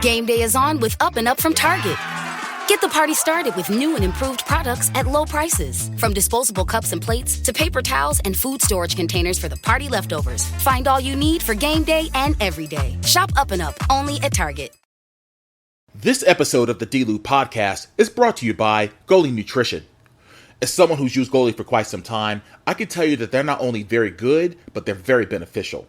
Game day is on with Up and Up from Target. Get the party started with new and improved products at low prices. From disposable cups and plates to paper towels and food storage containers for the party leftovers. Find all you need for game day and every day. Shop Up and Up, only at Target. This episode of the D-Lew podcast is brought to you by Goalie Nutrition. As someone who's used Goalie for quite some time, I can tell you that they're not only very good, but they're very beneficial.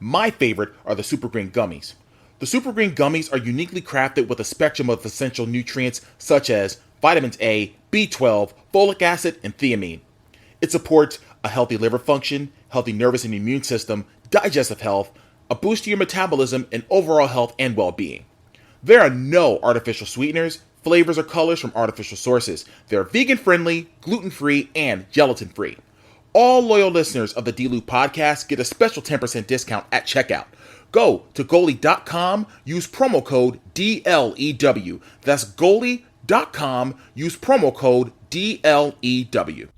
My favorite are the Super Green Gummies. The Super Green Gummies are uniquely crafted with a spectrum of essential nutrients such as vitamins A, B12, folic acid, and thiamine. It supports a healthy liver function, healthy nervous and immune system, digestive health, a boost to your metabolism, and overall health and well-being. There are no artificial sweeteners, flavors, or colors from artificial sources. They're vegan-friendly, gluten-free, and gelatin-free. All loyal listeners of the D-Lew podcast get a special 10% discount at checkout. Go to goalie.com, use promo code DLEW. That's goalie.com, use promo code DLEW.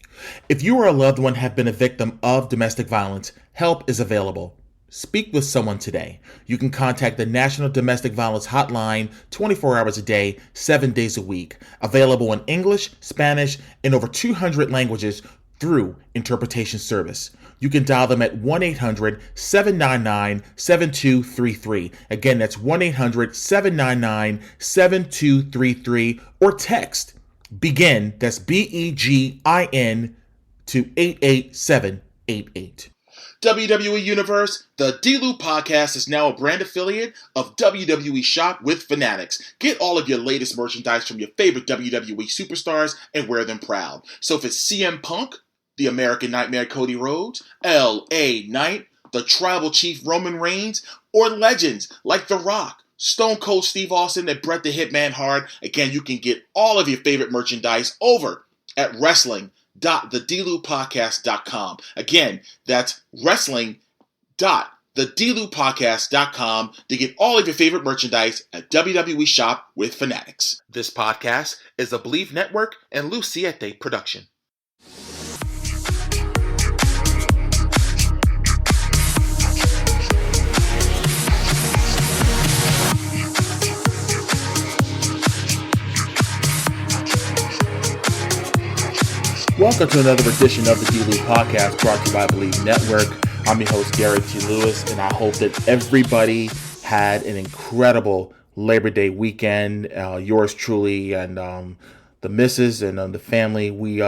If you or a loved one have been a victim of domestic violence, help is available. Speak with someone today. You can contact the National Domestic Violence Hotline 24 hours a day, 7 days a week. Available in English, Spanish, and over 200 languages through interpretation service. You can dial them at 1-800-799-7233. Again, that's 1-800-799-7233, or text BEGIN, that's BEGIN, to 88788. WWE Universe, the D-Lew podcast is now a brand affiliate of WWE Shop with Fanatics. Get all of your latest merchandise from your favorite WWE superstars and wear them proud. So if it's CM Punk, the American Nightmare Cody Rhodes, L.A. Knight, the Tribal Chief Roman Reigns, or legends like The Rock, Stone Cold Steve Austin, and Bret the Hitman Hart, again, you can get all of your favorite merchandise over at wrestling.thedlewpodcast.com. Again, that's wrestling.thedlewpodcast.com to get all of your favorite merchandise at WWE Shop with Fanatics. This podcast is a Believe Network and Siete production. Welcome to another edition of the D-Lew podcast brought to you by Believe Network. I'm your host, Derrick T. Lewis, and I hope that everybody had an incredible Labor Day weekend. Yours truly and the missus and the family. We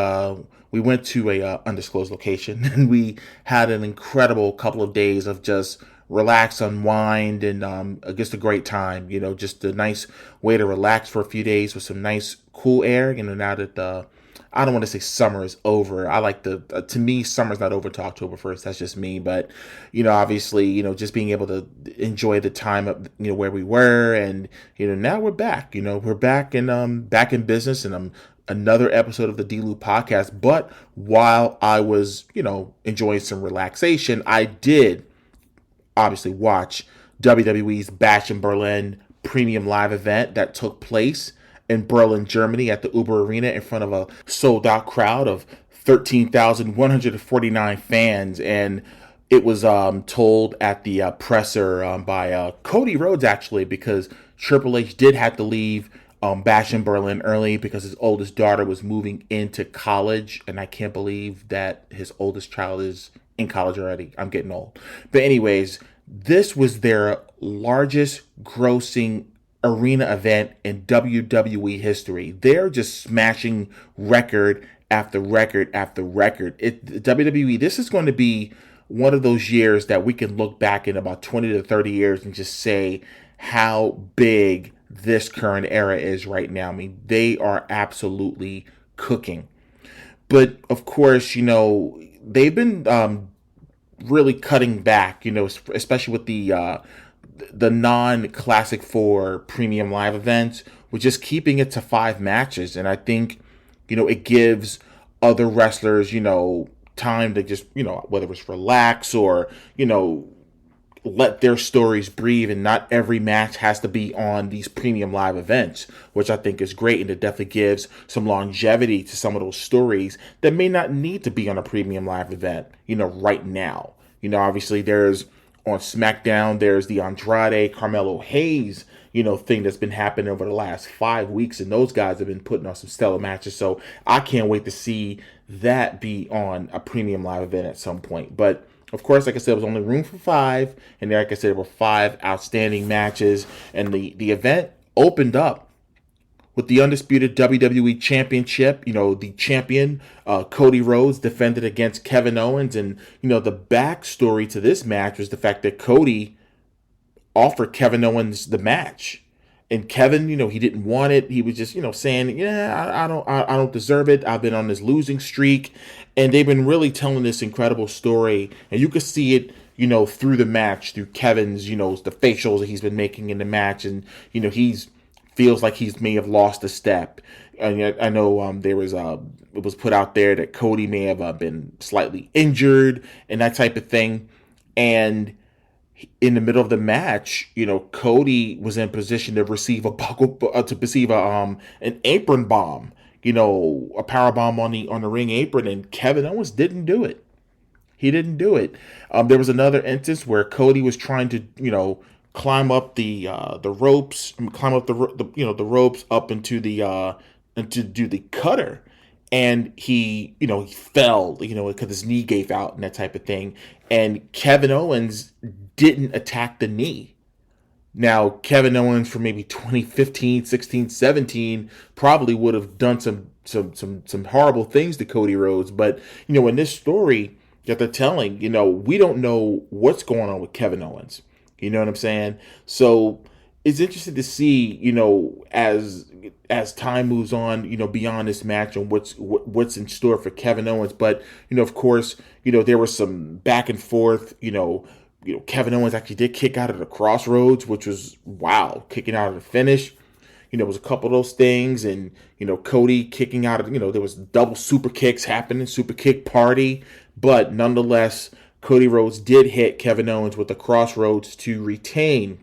went to a undisclosed location, and we had an incredible couple of days of just relax, unwind, and just a great time. You know, just a nice way to relax for a few days with some nice cool air. You know, now that I don't want to say summer is over. I like to me, summer's not over till October 1st. That's just me. But, you know, obviously, you know, just being able to enjoy the time of, you know, where we were. And, you know, now we're back. You know, we're back in business, and another episode of the D-Lew podcast. But while I was, you know, enjoying some relaxation, I did obviously watch WWE's Bash in Berlin premium live event that took place in Berlin, Germany at the Uber Arena in front of a sold-out crowd of 13,149 fans. And it was told at the presser by Cody Rhodes, actually, because Triple H did have to leave Bash in Berlin early because his oldest daughter was moving into college. And I can't believe that his oldest child is in college already. I'm getting old. But anyways, this was their largest grossing arena event in WWE history. They're just smashing record after record after record. WWE, this is going to be one of those years that we can look back in about 20 to 30 years and just say how big this current era is right now. I mean, they are absolutely cooking. But of course, you know, they've been really cutting back, you know, especially with the non-Classic 4 premium live events. We're just keeping it to 5 matches. And I think, you know, it gives other wrestlers, you know, time to just, you know, whether it's relax or, you know, let their stories breathe, and not every match has to be on these premium live events, which I think is great, and it definitely gives some longevity to some of those stories that may not need to be on a premium live event, you know, right now. You know, obviously there's on SmackDown, there's the Andrade Carmelo Hayes, thing that's been happening over the last 5 weeks, and those guys have been putting on some stellar matches. So I can't wait to see that be on a premium live event at some point. But of course, like I said, it was only room for 5, and like I said, there were 5 outstanding matches, and the event opened up with the undisputed WWE Championship. The champion, Cody Rhodes, defended against Kevin Owens. And, the backstory to this match was the fact that Cody offered Kevin Owens the match. And Kevin, he didn't want it. He was just, saying, yeah, I don't deserve it. I've been on this losing streak. And they've been really telling this incredible story. And you could see it, through the match, through Kevin's, the facials that he's been making in the match. And, he's feels like he may have lost a step. And yet I know there was it was put out there that Cody may have been slightly injured and that type of thing. And in the middle of the match, Cody was in position to receive an apron bomb, a power bomb on the ring apron, and Kevin Owens didn't do it. He didn't do it. There was another instance where Cody was trying to, climb up the ropes, climb up the ropes up into to do the cutter, and he fell, because his knee gave out and that type of thing. And Kevin Owens didn't attack the knee. Now, Kevin Owens from maybe 2015, 16, 17 probably would have done some horrible things to Cody Rhodes, but in this story that they're telling, we don't know what's going on with Kevin Owens. You know what I'm saying? So it's interesting to see, as time moves on, beyond this match and what's in store for Kevin Owens. But, of course, there was some back and forth. Kevin Owens actually did kick out of the crossroads, which was, wow, kicking out of the finish. It was a couple of those things. And, Cody kicking out of, there was double super kicks happening, super kick party. But nonetheless, Cody Rhodes did hit Kevin Owens with the crossroads to retain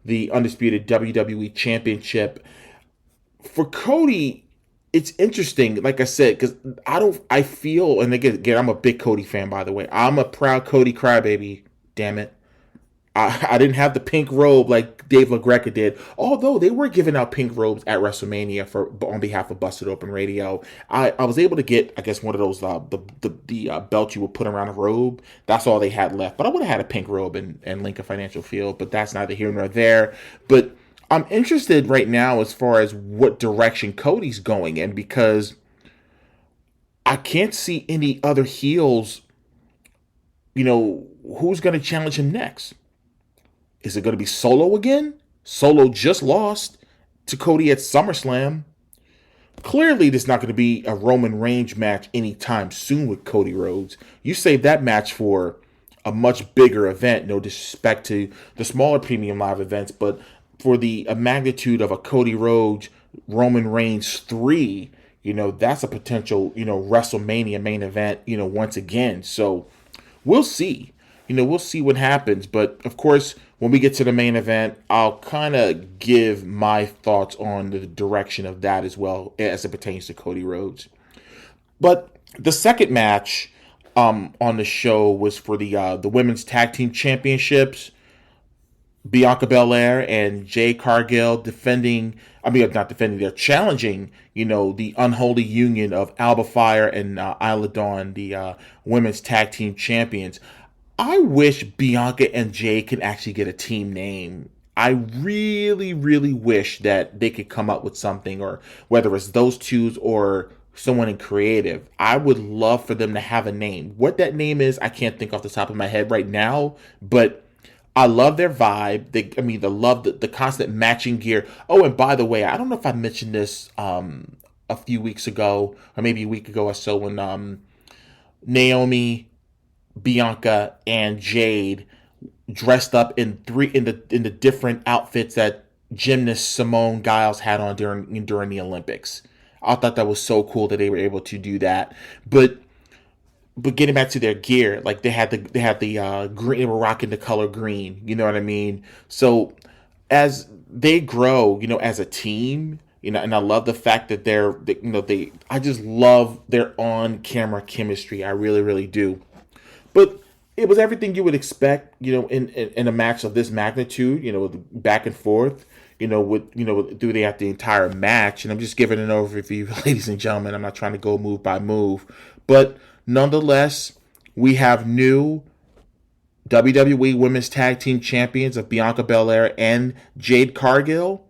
the undisputed WWE Championship. For Cody, it's interesting, like I said, because I feel, and again, I'm a big Cody fan, by the way. I'm a proud Cody crybaby, damn it. I didn't have the pink robe like Dave LaGreca did, although they were giving out pink robes at WrestleMania on behalf of Busted Open Radio. I was able to get, I guess, one of those the belts you would put around a robe. That's all they had left, but I would have had a pink robe in Lincoln Financial Field, but that's neither here nor there. But I'm interested right now as far as what direction Cody's going in, because I can't see any other heels, who's going to challenge him next. Is it going to be Solo again? Solo just lost to Cody at SummerSlam. Clearly, there's not going to be a Roman Reigns match anytime soon with Cody Rhodes. You save that match for a much bigger event. No disrespect to the smaller premium live events, but for the magnitude of a Cody Rhodes Roman Reigns 3, that's a potential, WrestleMania main event, once again. So we'll see. We'll see what happens. But, of course, when we get to the main event, I'll kind of give my thoughts on the direction of that as well as it pertains to Cody Rhodes. But the second match on the show was for the Women's Tag Team Championships. Bianca Belair and Jade Cargill they're challenging, the unholy union of Alba Fire and Isla Dawn, the Women's Tag Team Champions. I wish Bianca and Jay can actually get a team name. I really, really wish that they could come up with something, or whether it's those two or someone in creative. I would love for them to have a name. What that name is, I can't think off the top of my head right now, but I love their vibe. The constant matching gear. Oh, and by the way, I don't know if I mentioned this a few weeks ago, or maybe a week ago or so, when Naomi, Bianca, and Jade dressed up in the different outfits that gymnast Simone Giles had on during the Olympics. I thought that was so cool that they were able to do that. But getting back to their gear, like they had the green, they were rocking the color green. You know what I mean? So as they grow, as a team, and I love the fact that I just love their on-camera chemistry. I really, really do. But it was everything you would expect, in a match of this magnitude, back and forth. through the entire match. And I'm just giving an overview, ladies and gentlemen. I'm not trying to go move by move, but nonetheless, we have new WWE Women's Tag Team Champions of Bianca Belair and Jade Cargill.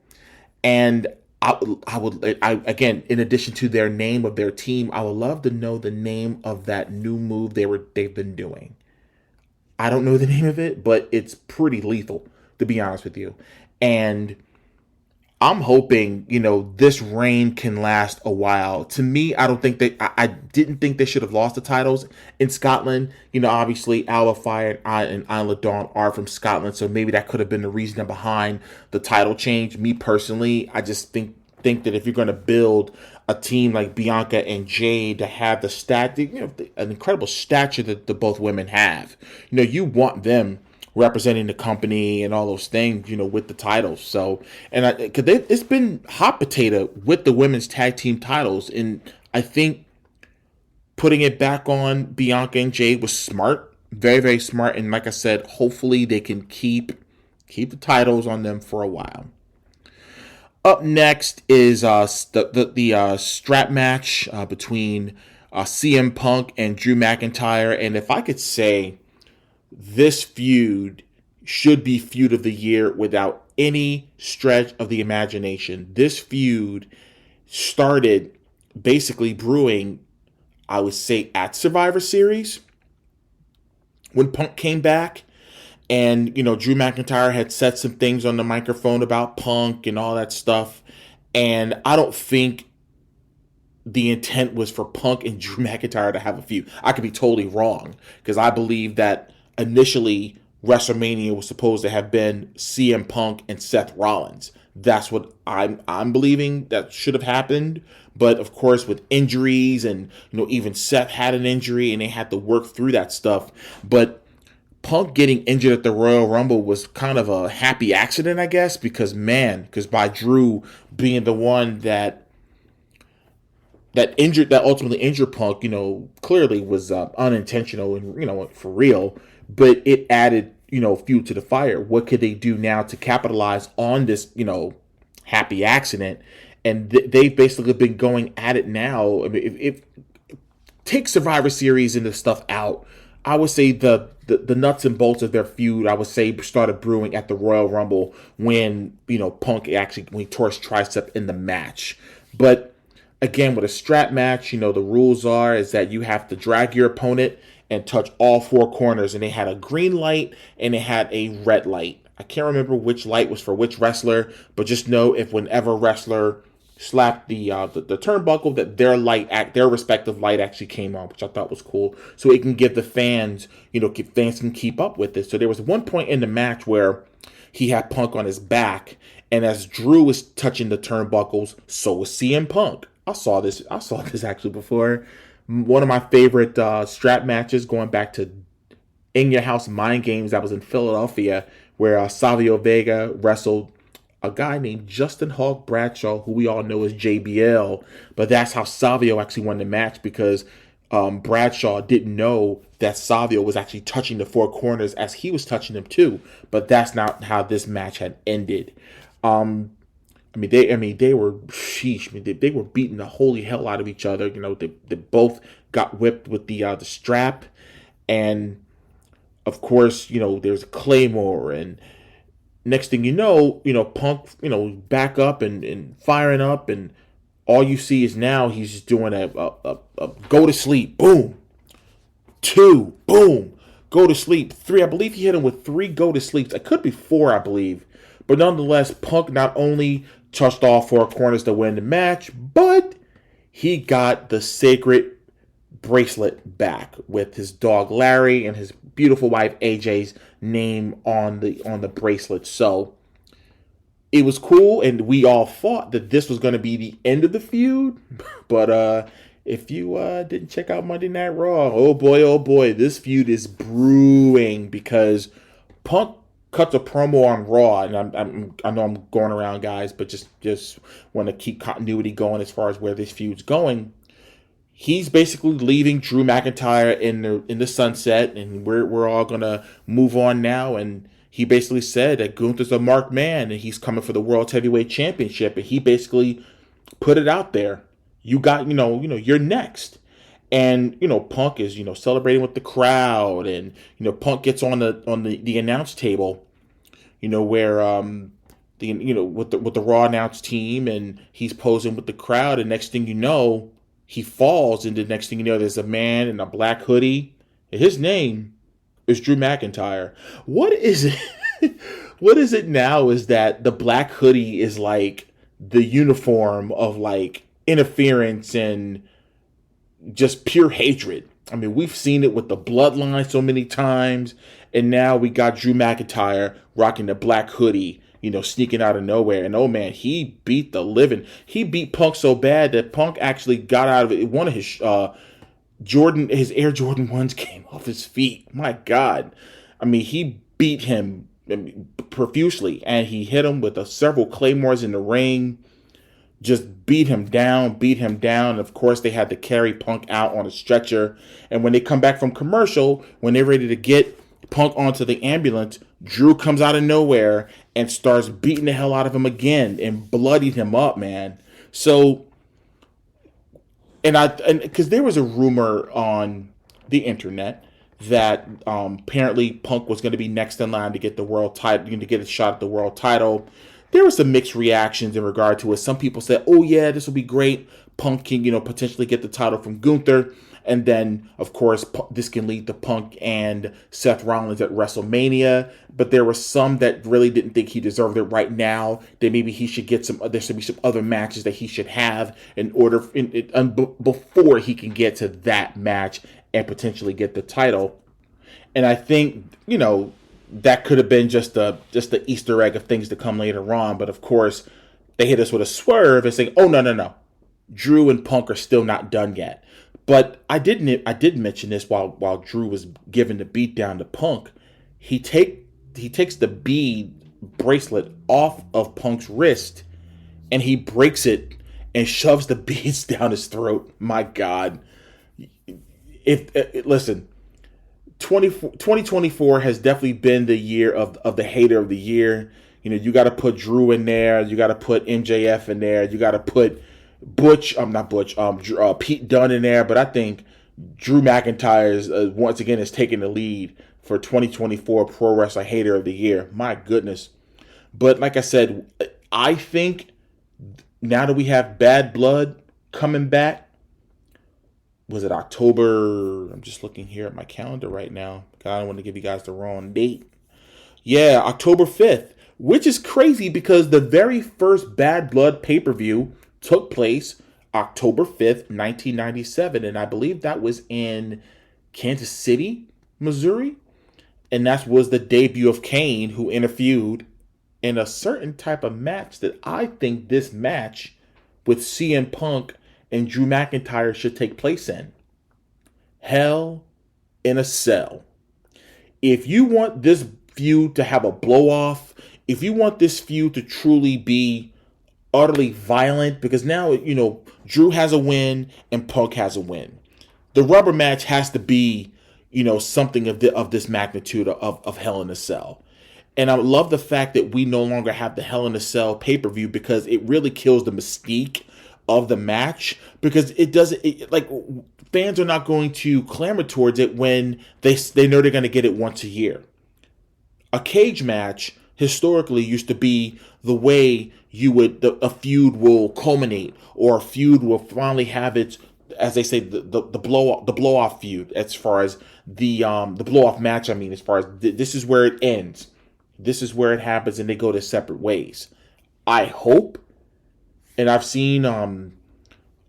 And again, in addition to their name of their team, I would love to know the name of that new move they've been doing. I don't know the name of it, but it's pretty lethal, to be honest with you. And I'm hoping, this reign can last a while. To me, I didn't think they should have lost the titles in Scotland. Obviously Alba Fire and Isla Dawn are from Scotland, so maybe that could have been the reason behind the title change. Me personally, I just think that if you're going to build a team like Bianca and Jade to have an incredible stature that the both women have, you want them representing the company and all those things, with the titles. So, and because it's been hot potato with the women's tag team titles, and I think putting it back on Bianca and Jade was smart, very, very smart. And like I said, hopefully they can keep the titles on them for a while. Up next is the strap match between CM Punk and Drew McIntyre. And if I could say, this feud should be feud of the year without any stretch of the imagination. This feud started basically brewing, I would say, at Survivor Series when Punk came back. And, Drew McIntyre had said some things on the microphone about Punk and all that stuff. And I don't think the intent was for Punk and Drew McIntyre to have a feud. I could be totally wrong, because I believe that initially WrestleMania was supposed to have been CM Punk and Seth Rollins. That's what I'm believing that should have happened. But of course, with injuries and, even Seth had an injury and they had to work through that stuff. But Punk getting injured at the Royal Rumble was kind of a happy accident, I guess, because by Drew being the one that ultimately injured Punk, clearly was unintentional and, for real, but it added, fuel to the fire. What could they do now to capitalize on this, happy accident? And they've basically been going at it now. I mean, if take Survivor Series and the stuff out, I would say the nuts and bolts of their feud, I would say, started brewing at the Royal Rumble when, Punk when he tore his tricep in the match. But again, with a strap match, the rules is that you have to drag your opponent and touch all four corners. And they had a green light and they had a red light. I can't remember which light was for which wrestler, but just know if whenever wrestler slapped the turnbuckle, that their respective light actually came on, which I thought was cool. So it can give the fans, fans can keep up with it. So there was one point in the match where he had Punk on his back, and as Drew was touching the turnbuckles, so was CM Punk. I saw this actually before. One of my favorite strap matches going back to In Your House Mind Games that was in Philadelphia, where Savio Vega wrestled a guy named Justin Hawk Bradshaw, who we all know as JBL. But that's how Savio actually won the match, because Bradshaw didn't know that Savio was actually touching the four corners as he was touching them too. But that's not how this match had ended. They were they were beating the holy hell out of each other. They both got whipped with the strap, and of course, there's a Claymore, and next thing you know, Punk, back up and firing up, and all you see is now he's just doing a go to sleep, boom, 2, boom, go to sleep, 3. I believe he hit him with 3 go to sleeps. It could be 4, I believe, but nonetheless, Punk not only touched all 4 corners to win the match, but he got the sacred bracelet back with his dog Larry and his beautiful wife AJ's name on the bracelet. So it was cool, and we all thought that this was going to be the end of the feud. But if you didn't check out Monday Night Raw, oh boy, this feud is brewing, because Punk cuts a promo on Raw, and I know I'm going around, guys, but just want to keep continuity going as far as where this feud's going. He's basically leaving Drew McIntyre in the sunset, and we're all gonna move on now. And he basically said that Gunther's a marked man and he's coming for the World Heavyweight Championship. And he basically put it out there. You got, you're next. And, Punk is, celebrating with the crowd. And, Punk gets on the announce table, where with the Raw announce team, and he's posing with the crowd. And next thing you know, he falls. And the next thing you know, there's a man in a black hoodie. And his name is Drew McIntyre. What is it? What is it now is that the black hoodie is like the uniform of like interference and just pure hatred. I mean, we've seen it with the bloodline so many times, and now we got Drew McIntyre rocking the black hoodie, sneaking out of nowhere. And oh man, he beat Punk so bad that Punk actually got out of it. One of his his Air Jordan 1s came off his feet. My God. I mean, he beat him profusely, and he hit him with several claymores in the ring. Just beat him down. Of course, they had to carry Punk out on a stretcher. And when they come back from commercial, when they're ready to get Punk onto the ambulance, Drew comes out of nowhere and starts beating the hell out of him again and bloodied him up, man. So, because there was a rumor on the internet that apparently Punk was going to be next in line to get the world title, to get a shot at the world title. There were some mixed reactions in regard to it. Some people said, oh yeah, this will be great. Punk can, potentially get the title from Gunther. And then, of course, this can lead to Punk and Seth Rollins at WrestleMania. But there were some that really didn't think he deserved it right now. That maybe he should get there should be some other matches that he should have before he can get to that match and potentially get the title. And I think, that could have been just the Easter egg of things to come later on. But of course, they hit us with a swerve and saying, oh, no. Drew and Punk are still not done yet. But I did mention this while Drew was giving the beat down to Punk. He takes the bead bracelet off of Punk's wrist and he breaks it and shoves the beads down his throat. My God. Listen, 2024 has definitely been the year of the hater of the year. You got to put Drew in there. You got to put MJF in there. You got to put Pete Dunne in there. But I think Drew McIntyre once again is taking the lead for 2024 Pro Wrestling Hater of the Year. My goodness. But like I said, I think now that we have Bad Blood coming back, was it October? I'm just looking here at my calendar right now. I don't want to give you guys the wrong date. Yeah, October 5th, which is crazy because the very first Bad Blood pay-per-view took place October 5th, 1997. And I believe that was in Kansas City, Missouri. And that was the debut of Kane, who interviewed in a certain type of match that I think this match with CM Punk and Drew McIntyre should take place in. Hell in a Cell. If you want this feud to have a blow-off, if you want this feud to truly be utterly violent, because now, Drew has a win and Punk has a win. The rubber match has to be, something of this magnitude of Hell in a Cell. And I love the fact that we no longer have the Hell in a Cell pay-per-view because it really kills the mystique of the match, because fans are not going to clamor towards it when they know they're going to get it once a year. A cage match historically used to be the way a feud will culminate, or a feud will finally have its, as they say, the blow off feud, as far as the blow off match. I mean, as far as this is where it ends, this is where it happens, and they go their separate ways. I hope. And I've seen online,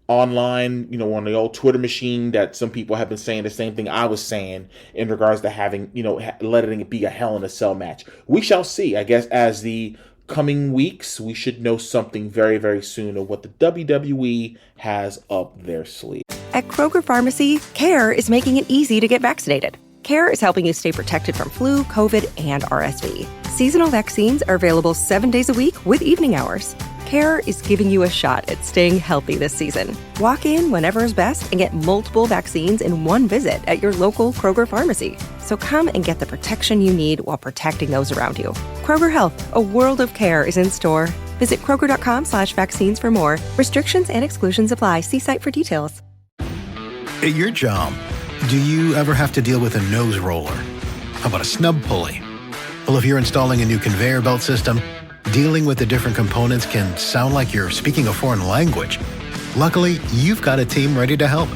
on the old Twitter machine, that some people have been saying the same thing I was saying in regards to having, letting it be a Hell in a Cell match. We shall see. I guess as the coming weeks, we should know something very, very soon of what the WWE has up their sleeve. At Kroger Pharmacy, CARE is making it easy to get vaccinated. CARE is helping you stay protected from flu, COVID, and RSV. Seasonal vaccines are available 7 days a week with evening hours. Care is giving you a shot at staying healthy this season. Walk in whenever is best and get multiple vaccines in one visit at your local Kroger pharmacy. So come and get the protection you need while protecting those around you. Kroger Health, a world of care is in store. Visit Kroger.com/vaccines for more. Restrictions and exclusions apply. See site for details. At your job, do you ever have to deal with a nose roller? How about a snub pulley? Well, if you're installing a new conveyor belt system, dealing with the different components can sound like you're speaking a foreign language. Luckily, you've got a team ready to help.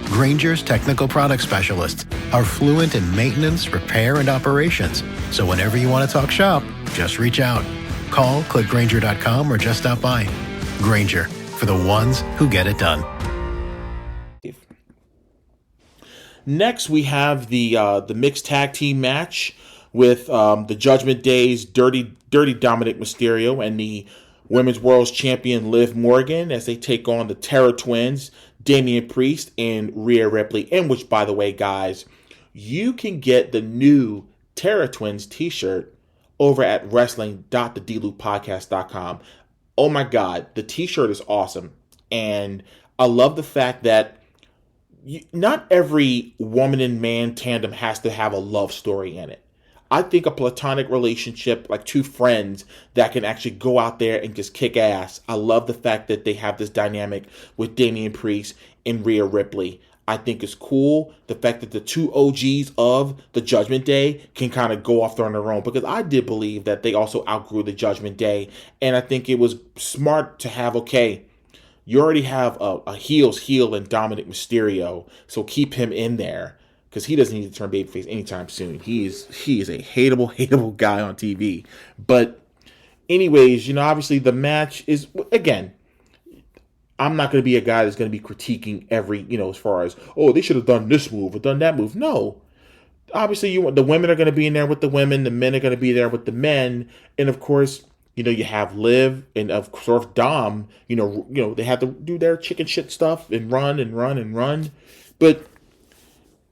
Grainger's technical product specialists are fluent in maintenance, repair, and operations. So whenever you want to talk shop, just reach out. Call, click Grainger.com, or just stop by. Grainger, for the ones who get it done. Next, we have the mixed tag team match with the Judgment Day's Dirty Dominic Mysterio and the Women's World Champion Liv Morgan as they take on the Terror Twins, Damian Priest and Rhea Ripley. And which, by the way, guys, you can get the new Terror Twins t-shirt over at wrestling.thedloopodcast.com. Oh my God, the t-shirt is awesome. And I love the fact that not every woman and man tandem has to have a love story in it. I think a platonic relationship, like two friends that can actually go out there and just kick ass. I love the fact that they have this dynamic with Damian Priest and Rhea Ripley. I think it's cool. The fact that the two OGs of the Judgment Day can kind of go off on their own, because I did believe that they also outgrew the Judgment Day. And I think it was smart to have, okay, you already have a heel's heel in Dominic Mysterio, so keep him in there. Because he doesn't need to turn babyface anytime soon. He is a hateable guy on TV. But anyways, obviously the match is, again, I'm not going to be a guy that's going to be critiquing every, as far as, oh, they should have done this move or done that move. No. Obviously, the women are going to be in there with the women. The men are going to be there with the men. And, of course, you have Liv and, of course, Dom. They have to do their chicken shit stuff and run and run and run. But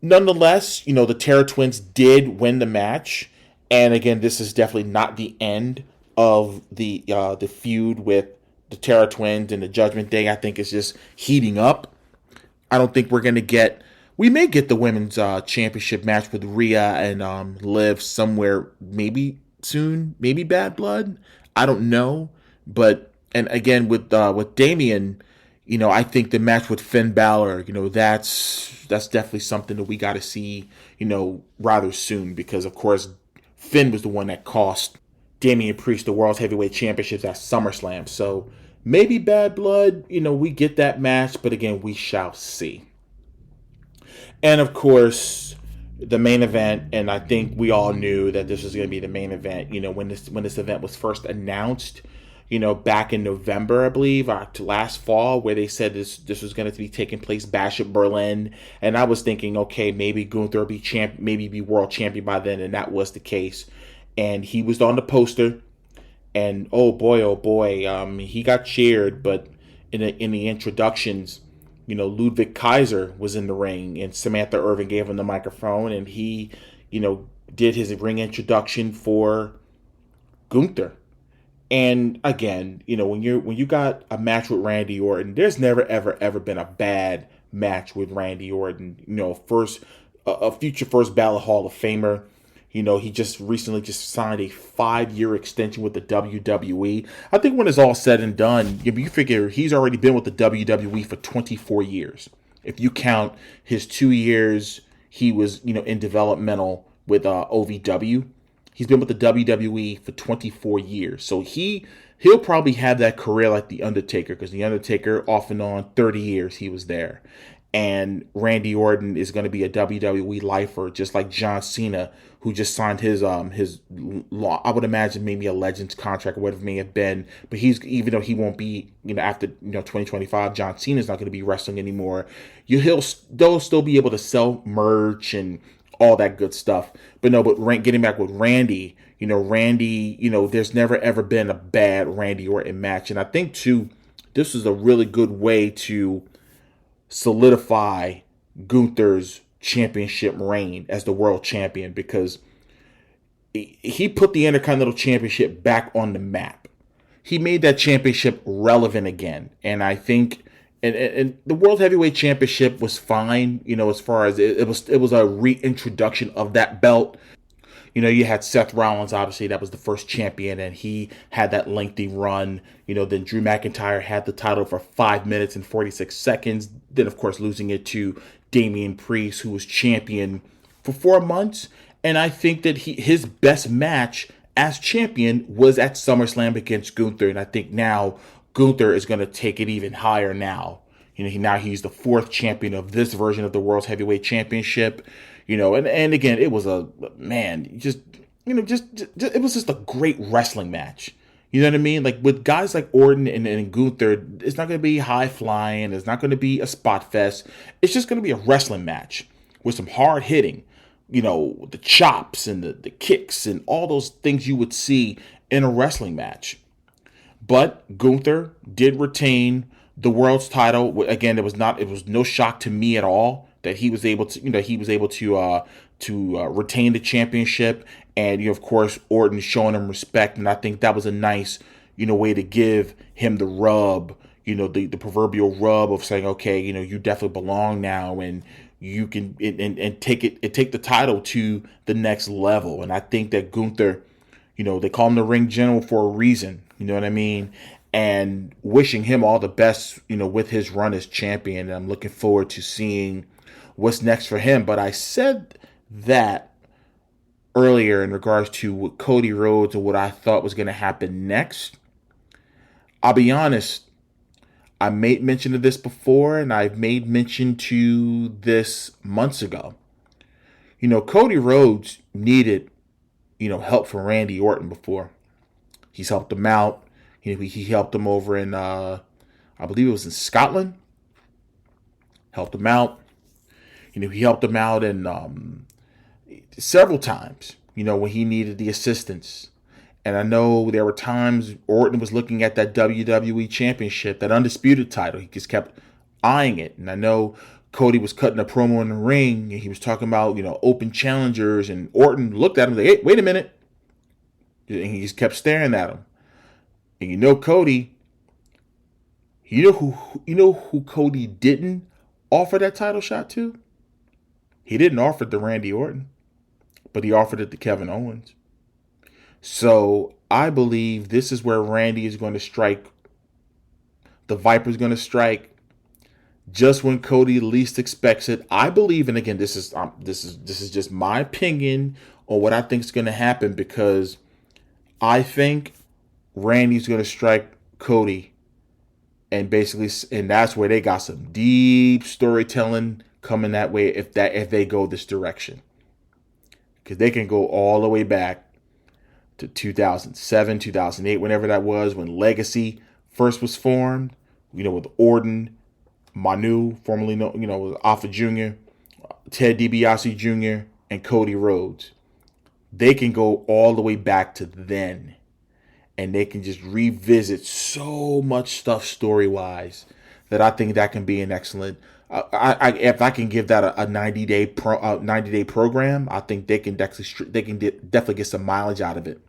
nonetheless, the Terror Twins did win the match. And again, this is definitely not the end of the feud with the Terror Twins and the Judgment Day. I think it's just heating up. I don't think we're going to get... We may get the women's championship match with Rhea and Liv somewhere maybe soon. Maybe Bad Blood. I don't know. But, and again, with Damian... I think the match with Finn Balor, that's definitely something that we got to see, rather soon. Because, of course, Finn was the one that cost Damian Priest the World's Heavyweight Championships at SummerSlam. So, maybe Bad Blood, we get that match. But, again, we shall see. And, of course, the main event, and I think we all knew that this was going to be the main event, when this event was first announced. Back in November, I believe, last fall, where they said this was going to be taking place Bash in Berlin. And I was thinking, okay, maybe Gunther will be maybe be world champion by then, and that was the case. And he was on the poster, and oh boy, he got cheered. But in the introductions, Ludwig Kaiser was in the ring, and Samantha Irvin gave him the microphone, and he, did his ring introduction for Gunther. And again, when you got a match with Randy Orton, there's never ever been a bad match with Randy Orton. A future first ballot Hall of Famer. He just recently signed a 5-year extension with the WWE. I think when it's all said and done, you figure he's already been with the WWE for 24 years. If you count his 2 years, he was in developmental with OVW. He's been with the WWE for 24 years. So he'll probably have that career like The Undertaker, because The Undertaker, off and on, 30 years he was there. And Randy Orton is going to be a WWE lifer, just like John Cena, who just signed his I would imagine maybe a Legends contract or whatever it may have been. But even though he won't be, after 2025, John Cena's not going to be wrestling anymore. They'll still be able to sell merch and all that good stuff. But getting back with Randy, there's never ever been a bad Randy Orton match. And I think too, this is a really good way to solidify Gunther's championship reign as the world champion, because he put the Intercontinental Championship back on the map. he made that championship relevant again. And I think, and the World Heavyweight Championship was fine, as far as it was a reintroduction of that belt. You had Seth Rollins, obviously, that was the first champion, and he had that lengthy run. Then Drew McIntyre had the title for 5 minutes and 46 seconds. Then, of course, losing it to Damian Priest, who was champion for 4 months. And I think that his best match as champion was at SummerSlam against Gunther. And I think now Gunther is going to take it even higher now. Now he's the 4th champion of this version of the World Heavyweight Championship. And again, it was it was just a great wrestling match. You know what I mean? Like with guys like Orton and Gunther, it's not going to be high flying. It's not going to be a spot fest. It's just going to be a wrestling match with some hard hitting, the chops and the kicks and all those things you would see in a wrestling match. But Gunther did retain the world's title. Again, it was no shock to me at all that he was able to retain the championship, and of course Orton showing him respect, and I think that was a nice way to give him the rub, the proverbial rub of saying, okay, you definitely belong now, and you can and take the title to the next level. And I think that Gunther, they call him the ring general for a reason, you know what I mean? And wishing him all the best, with his run as champion. And I'm looking forward to seeing what's next for him. But I said that earlier in regards to Cody Rhodes and what I thought was going to happen next. I'll be honest, I made mention of this before, and I've made mention to this months ago. Cody Rhodes needed, help from Randy Orton before. He's helped him out. He helped him over in, I believe it was in Scotland. Helped him out. He helped him out in several times, when he needed the assistance. And I know there were times Orton was looking at that WWE Championship, that undisputed title. He just kept eyeing it. And I know Cody was cutting a promo in the ring, and he was talking about, open challengers. And Orton looked at him and said, hey, wait a minute. And he just kept staring at him. And Cody, who Cody didn't offer that title shot to? He didn't offer it to Randy Orton, but he offered it to Kevin Owens. So I believe this is where Randy is going to strike. The Viper's going to strike just when Cody least expects it. I believe, and again, this is just my opinion on what I think is going to happen, because I think Randy's going to strike Cody, and that's where they got some deep storytelling coming that way if they go this direction, because they can go all the way back to 2007, 2008, whenever that was, when Legacy first was formed, with Orton, Manu, formerly known, with Alpha Jr., Ted DiBiase Jr., and Cody Rhodes. They can go all the way back to then, and they can just revisit so much stuff story-wise that I think that can be an excellent. If I can give that a 90-day program, I think they can definitely get some mileage out of it.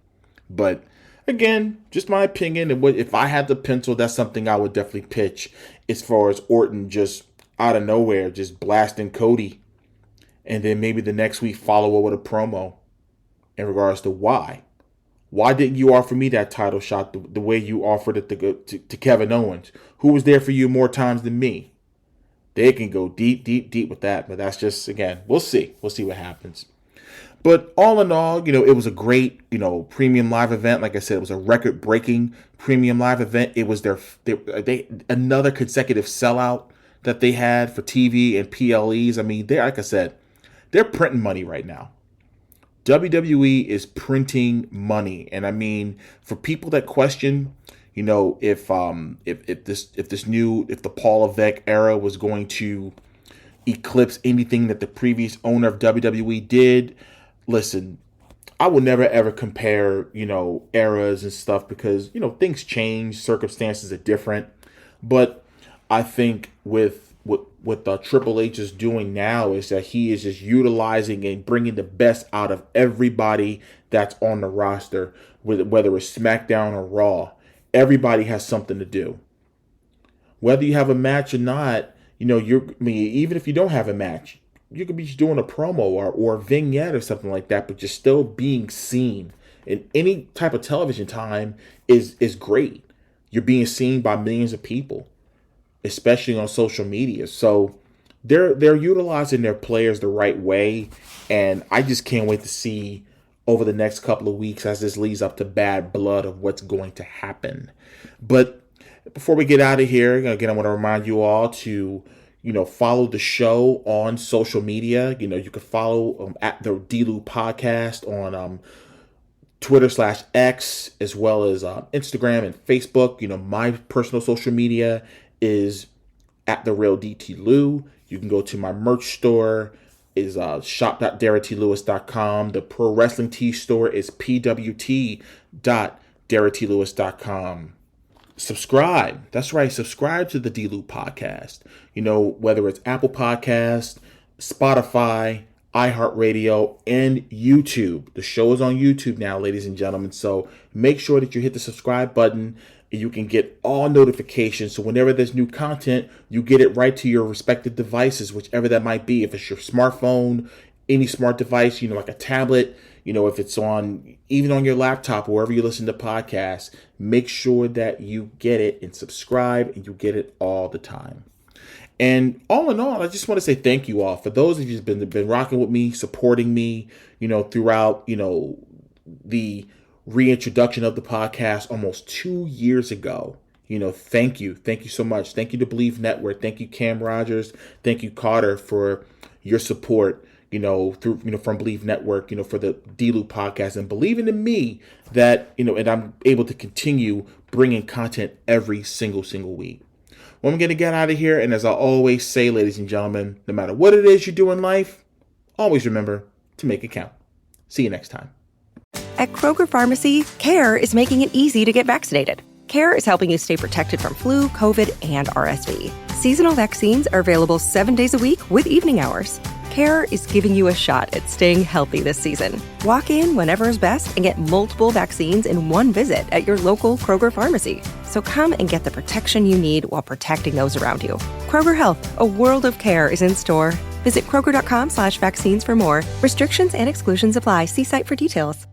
But again, just my opinion. And if I had the pencil, that's something I would definitely pitch, as far as Orton just out of nowhere just blasting Cody, and then maybe the next week follow up with a promo in regards to why didn't you offer me that title shot the way you offered it to Kevin Owens, who was there for you more times than me. They can go deep with that, but that's just, again, we'll see what happens. But all in all, it was a great, premium live event. Like I said, it was a record-breaking premium live event. It was they another consecutive sellout that they had for TV and PLEs. I mean, like I said, they're printing money right now. WWE is printing money, and I mean, for people that question, if the Paul Levesque era was going to eclipse anything that the previous owner of WWE did, listen, I will never ever compare, eras and stuff, because, things change, circumstances are different. But I think with what Triple H is doing now is that he is just utilizing and bringing the best out of everybody that's on the roster, whether it's SmackDown or Raw. everybody has something to do. Whether you have a match or not, even if you don't have a match, you could be doing a promo or a vignette or something like that, but you're still being seen. And any type of television time is great. You're being seen by millions of people, especially on social media. So they're utilizing their players the right way, and I just can't wait to see over the next couple of weeks as this leads up to Bad Blood of what's going to happen. But before we get out of here, again, I want to remind you all to follow the show on social media. You can follow at the D-Lew Podcast on Twitter/X, as well as Instagram and Facebook. My personal social media is at the real DT Lew. You can go to my merch store is shop.derricklewis.com. The pro wrestling tee store is pwt.derricklewis.com. Subscribe. That's right. Subscribe to the D-Lew Podcast. Whether it's Apple Podcast, Spotify, iHeartRadio, and YouTube. The show is on YouTube now, ladies and gentlemen. So make sure that you hit the subscribe button. You can get all notifications. So whenever there's new content, you get it right to your respective devices, whichever that might be. If it's your smartphone, any smart device, like a tablet, if it's even on your laptop, wherever you listen to podcasts, make sure that you get it and subscribe, and you get it all the time. And all in all, I just want to say thank you all for those of you who've been rocking with me, supporting me, throughout, the reintroduction of the podcast almost 2 years ago. Thank you. Thank you so much. Thank you to Believe Network. Thank you, Cam Rogers. Thank you, Carter, for your support, through, from Believe Network, for the D-Lew Podcast, and believing in me that, and I'm able to continue bringing content every single week. Well, I'm going to get out of here. And as I always say, ladies and gentlemen, no matter what it is you do in life, always remember to make it count. See you next time. At Kroger Pharmacy, CARE is making it easy to get vaccinated. CARE is helping you stay protected from flu, COVID, and RSV. Seasonal vaccines are available 7 days a week with evening hours. CARE is giving you a shot at staying healthy this season. Walk in whenever is best and get multiple vaccines in one visit at your local Kroger pharmacy. So come and get the protection you need while protecting those around you. Kroger Health, a world of care is in store. Visit Kroger.com/vaccines for more. Restrictions and exclusions apply. See site for details.